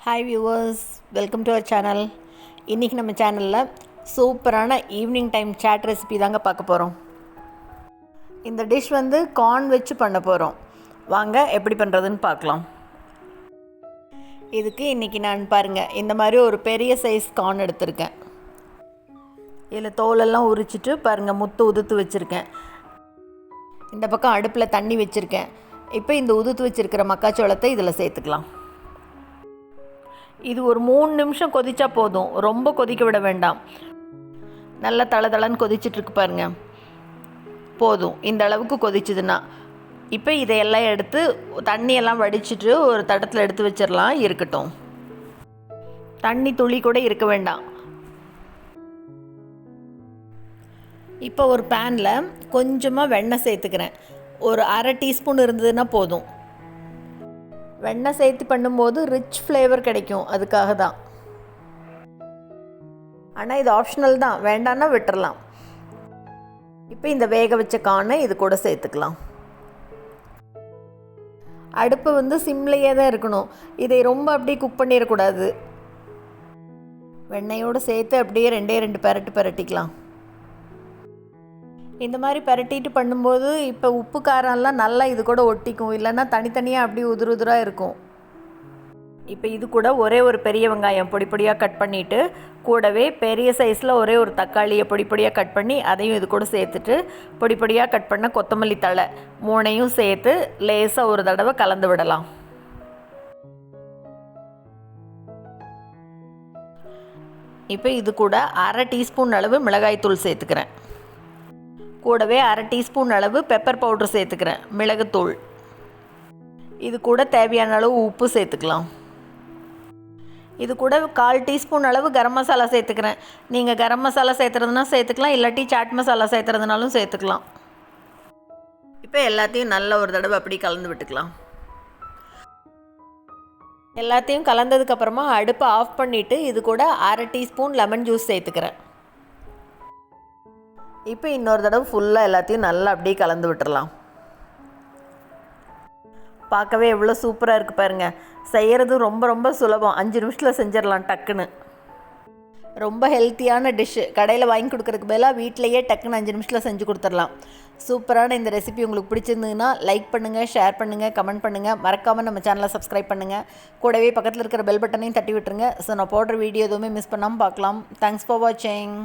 Hi viewers, welcome to our channel. இன்றைக்கி நம்ம சேனலில் சூப்பரான ஈவினிங் டைம் சாட் ரெசிபி தாங்க பார்க்க போகிறோம். இந்த டிஷ் கார்ன் வச்சு பண்ண போகிறோம். வாங்க எப்படி பண்ணுறதுன்னு பார்க்கலாம். இதுக்கு இன்றைக்கி நான் பாருங்கள், இந்த மாதிரி ஒரு பெரிய சைஸ் கார்ன் எடுத்திருக்கேன். இதில் தோலெல்லாம் உரிச்சிட்டு பாருங்கள், முத்து உதுத்து வச்சுருக்கேன். இந்த பக்கம் அடுப்பில் தண்ணி வச்சுருக்கேன். இப்போ இந்த உதுத்து வச்சுருக்கிற மக்காச்சோளத்தை இதில் சேர்த்துக்கலாம். இது ஒரு 3 நிமிஷம் கொதிச்சா போதும், ரொம்ப கொதிக்க விட வேண்டாம். நல்லா தளதளன்னு கொதிச்சிட்ருக்கு பாருங்க, போதும். இந்த அளவுக்கு கொதிச்சுதுன்னா இப்போ இதையெல்லாம் எடுத்து தண்ணியெல்லாம் வடிச்சிட்டு ஒரு தட்டத்தில் எடுத்து வச்சிடலாம். இருக்கட்டும், தண்ணி துளி கூட இருக்க வேண்டாம். இப்போ ஒரு பேனில் கொஞ்சமாக வெண்ணெய் சேர்த்துக்கிறேன். ஒரு அரை டீஸ்பூன் இருந்ததுன்னா போதும். வெண்ணெய் சேர்த்து பண்ணும்போது ரிச் ஃப்ளேவர் கிடைக்கும், அதுக்காக தான். ஆனால் இது ஆப்ஷனல் தான், வேண்டான்னா விட்டுறலாம். இப்போ இந்த வேக வச்ச கார்னை இது கூட சேர்த்துக்கலாம். அடுப்பு சிம்லேயே தான் இருக்கணும். இதை ரொம்ப அப்படியே குக் பண்ணிடக்கூடாது. வெண்ணெயோடு சேர்த்து அப்படியே 2 பெரட்டிக்கலாம். இந்த மாதிரி பெரட்டிட்டு பண்ணும்போது இப்போ உப்பு காரம்லாம் நல்லா இது கூட ஒட்டிக்கும், இல்லைன்னா தனித்தனியாக அப்படி உதிராக இருக்கும். இப்போ இது கூட ஒரே ஒரு பெரிய வெங்காயம் பொடியாக கட் பண்ணிவிட்டு, கூடவே பெரிய சைஸில் ஒரே ஒரு தக்காளியை பொடியாக கட் பண்ணி அதையும் இது கூட சேர்த்துட்டு, பொடியாக கட் பண்ண கொத்தமல்லி தழை 3ஐயும் சேர்த்து லேசாக ஒரு தடவை கலந்து விடலாம். இப்போ இது கூட அரை டீஸ்பூன் அளவு மிளகாய்த்தூள் சேர்த்துக்கிறேன். கூடவே அரை டீஸ்பூன் அளவு பெப்பர் பவுடர் சேர்த்துக்கிறேன், மிளகுத்தூள். இது கூட தேவையான அளவு உப்பு சேர்த்துக்கலாம். இது கூட 1/4 டீஸ்பூன் அளவு கரம் மசாலா சேர்த்துக்கிறேன். நீங்கள் கரம் மசாலா சேர்த்துறதுனா சேர்த்துக்கலாம், இல்லாட்டி சாட் மசாலா சேர்த்துறதுனாலும் சேர்த்துக்கலாம். இப்போ எல்லாத்தையும் நல்ல ஒரு தடவை அப்படி கலந்து விட்டுக்கலாம். எல்லாத்தையும் கலந்ததுக்கப்புறமா அடுப்பை ஆஃப் பண்ணிவிட்டு இது கூட அரை டீஸ்பூன் லெமன் ஜூஸ் சேர்த்துக்கிறேன். இப்போ இன்னொரு தடவை ஃபுல்லாக எல்லாத்தையும் நல்லா அப்படியே கலந்து விட்டுறலாம். பார்க்கவே எவ்வளோ சூப்பராக இருக்குது பாருங்கள். செய்கிறது ரொம்ப சுலபம், 5 நிமிஷத்தில் செஞ்சிடலாம் டக்குன்னு. ரொம்ப ஹெல்த்தியான டிஷ்ஷு. கடையில் வாங்கி கொடுக்குறதுக்கு பதிலாக வீட்டிலையே டக்குன்னு 5 நிமிஷத்தில் செஞ்சு கொடுத்துடலாம். சூப்பரான இந்த ரெசிபி உங்களுக்கு பிடிச்சிருந்ததுன்னா லைக் பண்ணுங்கள், ஷேர் பண்ணுங்கள், கமெண்ட் பண்ணுங்கள். மறக்காமல் நம்ம சேனலை சப்ஸ்கிரைப் பண்ணுங்கள். கூடவே பக்கத்தில் இருக்கிற பெல் பட்டனையும் தட்டி விட்டுருங்க. ஸோ நான் போடுற வீடியோ எதுவுமே மிஸ் பண்ணாமல் பார்க்கலாம். தேங்க்ஸ் ஃபார் வாட்சிங்.